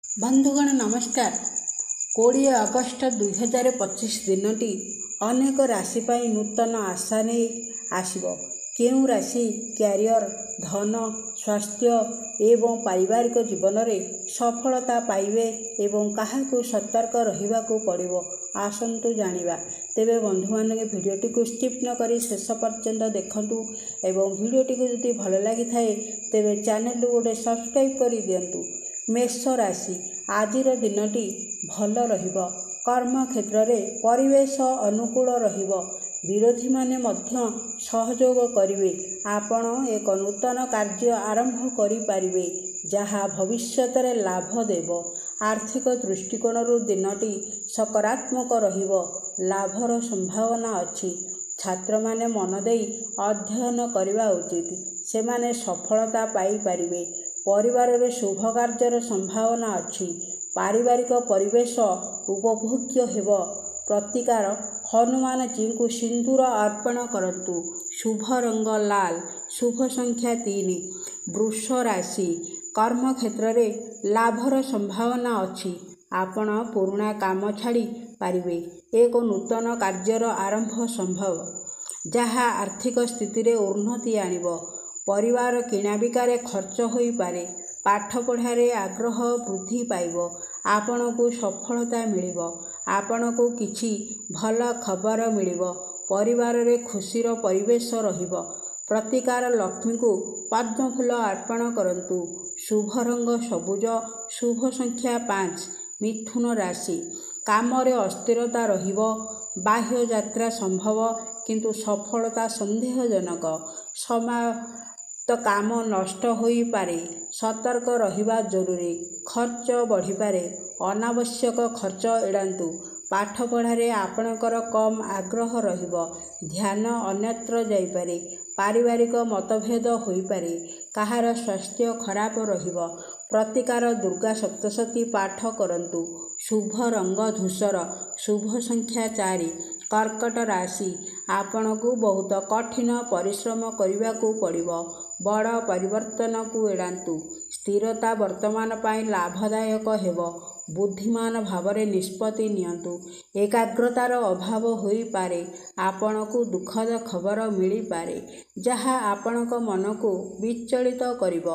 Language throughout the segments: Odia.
ବନ୍ଧୁଗଣ ନମସ୍କାର। 20 ଅଗଷ୍ଟ 2025 ଦିନଟି ଅନେକ ରାଶି ପାଇଁ ନୂତନ ଆଶା ନେଇ ଆସିବ। କେଉଁ ରାଶି କ୍ୟାରିୟର, ଧନ, ସ୍ୱାସ୍ଥ୍ୟ ଏବଂ ପାରିବାରିକ ଜୀବନରେ ସଫଳତା ପାଇବେ ଏବଂ କାହାକୁ ସତର୍କ ରହିବାକୁ ପଡ଼ିବ, ଆସନ୍ତୁ ଜାଣିବା। ତେବେ ବନ୍ଧୁମାନେ ଭିଡ଼ିଓଟିକୁ ସ୍କିପ୍ ନ କରି ଶେଷ ପର୍ଯ୍ୟନ୍ତ ଦେଖନ୍ତୁ ଏବଂ ଭିଡ଼ିଓଟିକୁ ଯଦି ଭଲ ଲାଗିଥାଏ ତେବେ ଚ୍ୟାନେଲକୁ ଗୋଟେ ସବସ୍କ୍ରାଇବ୍ କରି ଦିଅନ୍ତୁ। ମେଷ ରାଶି, ଆଜିର ଦିନଟି ଭଲ ରହିବ। କର୍ମକ୍ଷେତ୍ରରେ ପରିବେଶ ଅନୁକୂଳ ରହିବ। ବିରୋଧୀମାନେ ମଧ୍ୟ ସହଯୋଗ କରିବେ। ଆପଣ ଏକ ନୂତନ କାର୍ଯ୍ୟ ଆରମ୍ଭ କରିପାରିବେ ଯାହା ଭବିଷ୍ୟତରେ ଲାଭ ଦେବ। ଆର୍ଥିକ ଦୃଷ୍ଟିକୋଣରୁ ଦିନଟି ସକାରାତ୍ମକ ରହିବ। ଲାଭର ସମ୍ଭାବନା ଅଛି। ଛାତ୍ରମାନେ ମନ ଦେଇ ଅଧ୍ୟୟନ କରିବା ଉଚିତ। ସେମାନେ ସଫଳତା ପାଇପାରିବେ। ପରିବାରରେ ଶୁଭ କାର୍ଯ୍ୟର ସମ୍ଭାବନା ଅଛି। ପାରିବାରିକ ପରିବେଶ ଉପଭୋଗ୍ୟ ହେବ। ପ୍ରତିକାର, ହନୁମାନଜୀଙ୍କୁ ସିନ୍ଦୁର ଅର୍ପଣ କରନ୍ତୁ। ଶୁଭ ରଙ୍ଗ ଲାଲ, ଶୁଭ ସଂଖ୍ୟା 3। ବୃଷ ରାଶି, କର୍ମକ୍ଷେତ୍ରରେ ଲାଭର ସମ୍ଭାବନା ଅଛି। ଆପଣ ପୁରୁଣା କାମ ଛାଡ଼ି ପାରିବେ। ଏକ ନୂତନ କାର୍ଯ୍ୟର ଆରମ୍ଭ ସମ୍ଭବ, ଯାହା ଆର୍ଥିକ ସ୍ଥିତିରେ ଉନ୍ନତି ଆଣିବ। ପରିବାର କିଣାବିକାରେ ଖର୍ଚ୍ଚ ହୋଇପାରେ। ପାଠପଢ଼ାରେ ଆଗ୍ରହ ବୃଦ୍ଧି ପାଇବ। ଆପଣଙ୍କୁ ସଫଳତା ମିଳିବ। ଆପଣଙ୍କୁ କିଛି ଭଲ ଖବର ମିଳିବ। ପରିବାରରେ ଖୁସିର ପରିବେଶ ରହିବ। ପ୍ରତିକାର, ଲକ୍ଷ୍ମୀଙ୍କୁ ପଦ୍ମଫୁଲ ଅର୍ପଣ କରନ୍ତୁ। ଶୁଭ ରଙ୍ଗ ସବୁଜ, ଶୁଭ ସଂଖ୍ୟା 5। ମିଥୁନ ରାଶି, କାମରେ ଅସ୍ଥିରତା ରହିବ। ବାହ୍ୟ ଯାତ୍ରା ସମ୍ଭବ କିନ୍ତୁ ସଫଳତା ସନ୍ଦେହଜନକ। ସମାପ୍ତ କାମ ନଷ୍ଟ ହୋଇପାରେ। ସତର୍କ ରହିବା ଜରୁରୀ। ଖର୍ଚ୍ଚ ବଢ଼ିପାରେ। ଅନାବଶ୍ୟକ ଖର୍ଚ୍ଚ ଏଡ଼ାନ୍ତୁ। ପାଠପଢ଼ାରେ ଆପଣଙ୍କର କମ୍ ଆଗ୍ରହ ରହିବ। ଧ୍ୟାନ ଅନ୍ୟତ୍ର ଯାଇପାରେ। ପାରିବାରିକ ମତଭେଦ ହୋଇପାରେ। କାହାର ସ୍ୱାସ୍ଥ୍ୟ ଖରାପ ରହିବ। ପ୍ରତିକାର, ଦୁର୍ଗା ସପ୍ତଶତୀ ପାଠ କରନ୍ତୁ। ଶୁଭ ରଙ୍ଗ ଧୂସର, ଶୁଭ ସଂଖ୍ୟା 4। କର୍କଟ ରାଶି, ଆପଣଙ୍କୁ ବହୁତ କଠିନ ପରିଶ୍ରମ କରିବାକୁ ପଡ଼ିବ। ବଡ଼ ପରିବର୍ତ୍ତନକୁ ଏଡ଼ାନ୍ତୁ। ସ୍ଥିରତା ବର୍ତ୍ତମାନ ପାଇଁ ଲାଭଦାୟକ ହେବ। ବୁଦ୍ଧିମାନ ଭାବରେ ନିଷ୍ପତ୍ତି ନିଅନ୍ତୁ। ଏକାଗ୍ରତାର ଅଭାବ ହୋଇପାରେ। ଆପଣଙ୍କୁ ଦୁଃଖଦ ଖବର ମିଳିପାରେ ଯାହା ଆପଣଙ୍କ ମନକୁ ବିଚଳିତ କରିବ।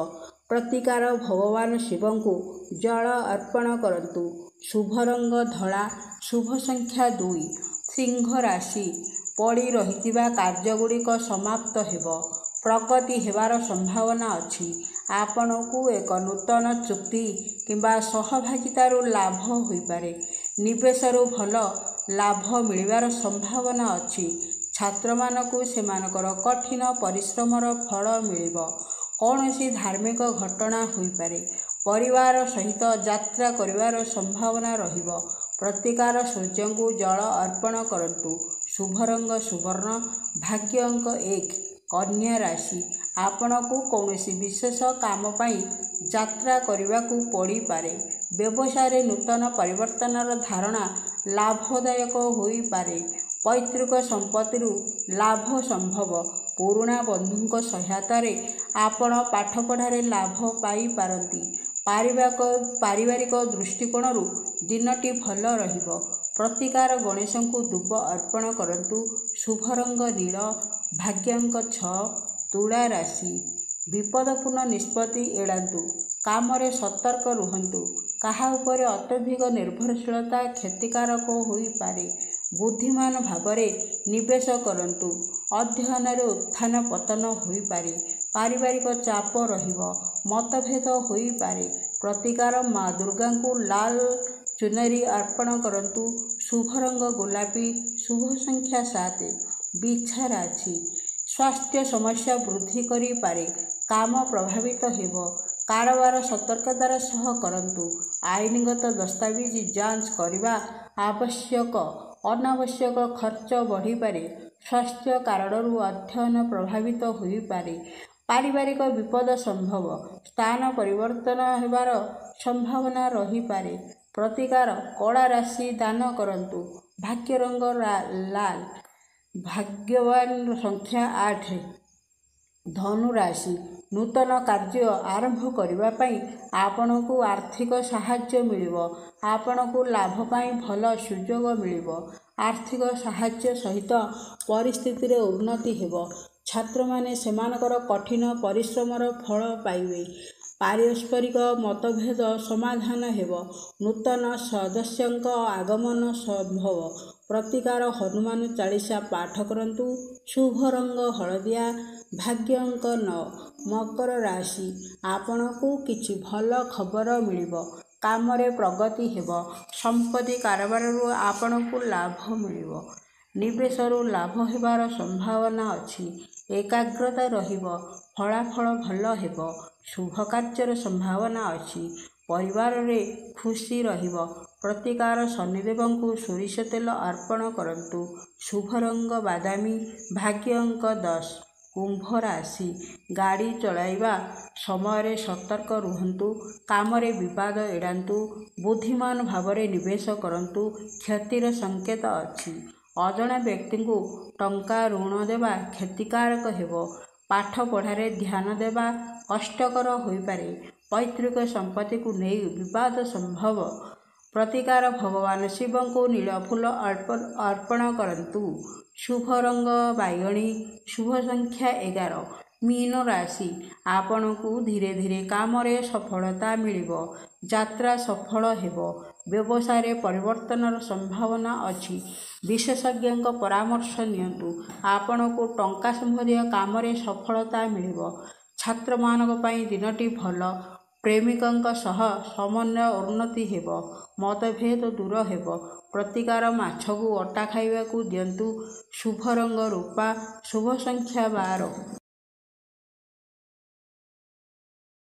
ପ୍ରତିକାର, ଭଗବାନ ଶିବଙ୍କୁ ଜଳ ଅର୍ପଣ କରନ୍ତୁ। ଶୁଭ ରଙ୍ଗ ଧଳା, ଶୁଭ ସଂଖ୍ୟା 2। ସିଂହ ରାଶି, ପଡ଼ି ରହିଥିବା କାର୍ଯ୍ୟଗୁଡ଼ିକ ସମାପ୍ତ ହେବ। ପ୍ରଗତି ହେବାର ସମ୍ଭାବନା ଅଛି। ଆପଣଙ୍କୁ ଏକ ନୂତନ ଚୁକ୍ତି କିମ୍ବା ସହଭାଗିତାରୁ ଲାଭ ହୋଇପାରେ। ନିବେଶରୁ ଭଲ ଲାଭ ମିଳିବାର ସମ୍ଭାବନା ଅଛି। ଛାତ୍ରମାନଙ୍କୁ ସେମାନଙ୍କର କଠିନ ପରିଶ୍ରମର ଫଳ ମିଳିବ। କୌଣସି ଧାର୍ମିକ ଘଟଣା ହୋଇପାରେ। ପରିବାର ସହିତ ଯାତ୍ରା କରିବାର ସମ୍ଭାବନା ରହିବ। ପ୍ରତିକାର, ସୂର୍ଯ୍ୟଙ୍କୁ ଜଳ ଅର୍ପଣ କରନ୍ତୁ। ଶୁଭ ରଙ୍ଗ ସୁବର୍ଣ୍ଣ, ଭାଗ୍ୟ ଅଙ୍କ 1। କନ୍ୟା ରାଶି, ଆପଣଙ୍କୁ କୌଣସି ବିଶେଷ କାମ ପାଇଁ ଯାତ୍ରା କରିବାକୁ ପଡ଼ିପାରେ। ବ୍ୟବସାୟରେ ନୂତନ ପରିବର୍ତ୍ତନର ଧାରଣା ଲାଭଦାୟକ ହୋଇପାରେ। ପୈତୃକ ସମ୍ପତ୍ତିରୁ ଲାଭ ସମ୍ଭବ। ପୁରୁଣା ବନ୍ଧୁଙ୍କ ସହାୟତାରେ ଆପଣ ପାଠପଢ଼ାରେ ଲାଭ ପାଇପାରନ୍ତି। ପାରିବାରିକ ଦୃଷ୍ଟିକୋଣରୁ ଦିନଟି ଭଲ ରହିବ। ପ୍ରତିକାର, ଗଣେଶଙ୍କୁ ଦୁବ ଅର୍ପଣ କରନ୍ତୁ। ଶୁଭ ରଙ୍ଗ ନୀଳ, ଭାଗ୍ୟ ଅଙ୍କ 6। ତୁଳା ରାଶି, ବିପଦପୂର୍ଣ୍ଣ ନିଷ୍ପତ୍ତି ଏଡ଼ାନ୍ତୁ। କାମରେ ସତର୍କ ରୁହନ୍ତୁ। କାହା ଉପରେ ଅତ୍ୟଧିକ ନିର୍ଭରଶୀଳତା କ୍ଷତିକାରକ ହୋଇପାରେ। ବୁଦ୍ଧିମାନ ଭାବରେ ନିବେଶ କରନ୍ତୁ। ଅଧ୍ୟୟନରେ ଉତ୍ଥାନ ପତନ ହୋଇପାରେ। ପାରିବାରିକ ଚାପ ରହିବ। ମତଭେଦ ହୋଇପାରେ। ପ୍ରତିକାର, ମା ଦୁର୍ଗାଙ୍କୁ ଲାଲ ଚୁନରି ଅର୍ପଣ କରନ୍ତୁ। ଶୁଭ ରଙ୍ଗ ଗୋଲାପୀ, ଶୁଭ ସଂଖ୍ୟା 7। ବିଛା ରାଶି, ସ୍ୱାସ୍ଥ୍ୟ ସମସ୍ୟା ବୃଦ୍ଧି କରିପାରେ। କାମ ପ୍ରଭାବିତ ହେବ। କାରବାର ସତର୍କତାର ସହ କରନ୍ତୁ। ଆଇନଗତ ଦସ୍ତାବିଜ ଯାଞ୍ଚ କରିବା ଆବଶ୍ୟକ। ଅନାବଶ୍ୟକ ଖର୍ଚ୍ଚ ବଢ଼ିପାରେ। ସ୍ୱାସ୍ଥ୍ୟ କାରଣରୁ ଅଧ୍ୟୟନ ପ୍ରଭାବିତ ହୋଇପାରେ। ପାରିବାରିକ ବିପଦ ସମ୍ଭବ। ସ୍ଥାନ ପରିବର୍ତ୍ତନ ହେବାର ସମ୍ଭାବନା ରହିପାରେ। ପ୍ରତିକାର, କଳା ରାଶି ଦାନ କରନ୍ତୁ। ଭାଗ୍ୟ ରଙ୍ଗ ଲାଲ, ଭାଗ୍ୟବାନ ସଂଖ୍ୟା 8। ଧନୁ ରାଶି, ନୂତନ କାର୍ଯ୍ୟ ଆରମ୍ଭ କରିବା ପାଇଁ ଆପଣଙ୍କୁ ଆର୍ଥିକ ସାହାଯ୍ୟ ମିଳିବ। ଆପଣଙ୍କୁ ଲାଭ ପାଇଁ ଭଲ ସୁଯୋଗ ମିଳିବ। ଆର୍ଥିକ ସାହାଯ୍ୟ ସହିତ ପରିସ୍ଥିତିରେ ଉନ୍ନତି ହେବ। ଛାତ୍ରମାନେ ସେମାନଙ୍କର କଠିନ ପରିଶ୍ରମର ଫଳ ପାଇବେ। ପାରସ୍ପରିକ ମତଭେଦ ସମାଧାନ ହେବ। ନୂତନ ସଦସ୍ୟଙ୍କ ଆଗମନ ସମ୍ଭବ। ପ୍ରତିକାର ହନୁମାନ ଚାଳିଶା ପାଠ କରନ୍ତୁ। ଶୁଭ ରଙ୍ଗ ହଳଦିଆ। ଭାଗ୍ୟ ଅଙ୍କ 9। ମକର ରାଶି, ଆପଣଙ୍କୁ କିଛି ଭଲ ଖବର ମିଳିବ। କାମରେ ପ୍ରଗତି ହେବ। ସମ୍ପତ୍ତି କାରବାରରୁ ଆପଣଙ୍କୁ ଲାଭ ମିଳିବ। ନିବେଶରୁ ଲାଭ ହେବାର ସମ୍ଭାବନା ଅଛି। ଏକାଗ୍ରତା ରହିବ। ଫଳାଫଳ ଭଲ ହେବ। ଶୁଭ କାର୍ଯ୍ୟର ସମ୍ଭାବନା ଅଛି। ପରିବାରରେ ଖୁସି ରହିବ। ପ୍ରତିକାର ଶନିଦେବଙ୍କୁ ସୋରିଷ ତେଲ ଅର୍ପଣ କରନ୍ତୁ। ଶୁଭ ରଙ୍ଗ ବାଦାମୀ। ଭାଗ୍ୟ ଅଙ୍କ 10। କୁମ୍ଭ ରାଶି, ଗାଡ଼ି ଚଳାଇବା ସମୟରେ ସତର୍କ ରୁହନ୍ତୁ। କାମରେ ବିବାଦ ଏଡ଼ାନ୍ତୁ। ବୁଦ୍ଧିମାନ ଭାବରେ ନିବେଶ କରନ୍ତୁ। କ୍ଷତିର ସଂକେତ ଅଛି। ଅଜଣା ବ୍ୟକ୍ତିଙ୍କୁ ଟଙ୍କା ଋଣ ଦେବା କ୍ଷତିକାରକ ହେବ। ପାଠ ପଢ଼ାରେ ଧ୍ୟାନ ଦେବା କଷ୍ଟକର ହୋଇପାରେ। ପୈତୃକ ସମ୍ପତ୍ତିକୁ ନେଇ ବିବାଦ ସମ୍ଭବ। ପ୍ରତିକାର ଭଗବାନ ଶିବଙ୍କୁ ନୀଳ ଫୁଲ ଅର୍ପଣ କରନ୍ତୁ। ଶୁଭ ରଙ୍ଗ ବାଇଗଣୀ। ଶୁଭ ସଂଖ୍ୟା 11। ମୀନ ରାଶି, ଆପଣଙ୍କୁ ଧୀରେ ଧୀରେ କାମରେ ସଫଳତା ମିଳିବ। ଯାତ୍ରା ସଫଳ ହେବ। ବ୍ୟବସାୟରେ ପରିବର୍ତ୍ତନର ସମ୍ଭାବନା ଅଛି। ବିଶେଷଜ୍ଞଙ୍କ ପରାମର୍ଶ ନିଅନ୍ତୁ। ଆପଣଙ୍କୁ ଟଙ୍କା ସମ୍ବନ୍ଧୀୟ କାମରେ ସଫଳତା ମିଳିବ। ଛାତ୍ରମାନଙ୍କ ପାଇଁ ଦିନଟି ଭଲ। ପ୍ରେମିକଙ୍କ ସହ ସମନ୍ୱୟ ଉନ୍ନତି ହେବ। ମତଭେଦ ଦୂର ହେବ। ପ୍ରତିକାର ମାଛକୁ ଅଟା ଖାଇବାକୁ ଦିଅନ୍ତୁ। ଶୁଭ ରଙ୍ଗ ରୂପା। ଶୁଭ ସଂଖ୍ୟା 12।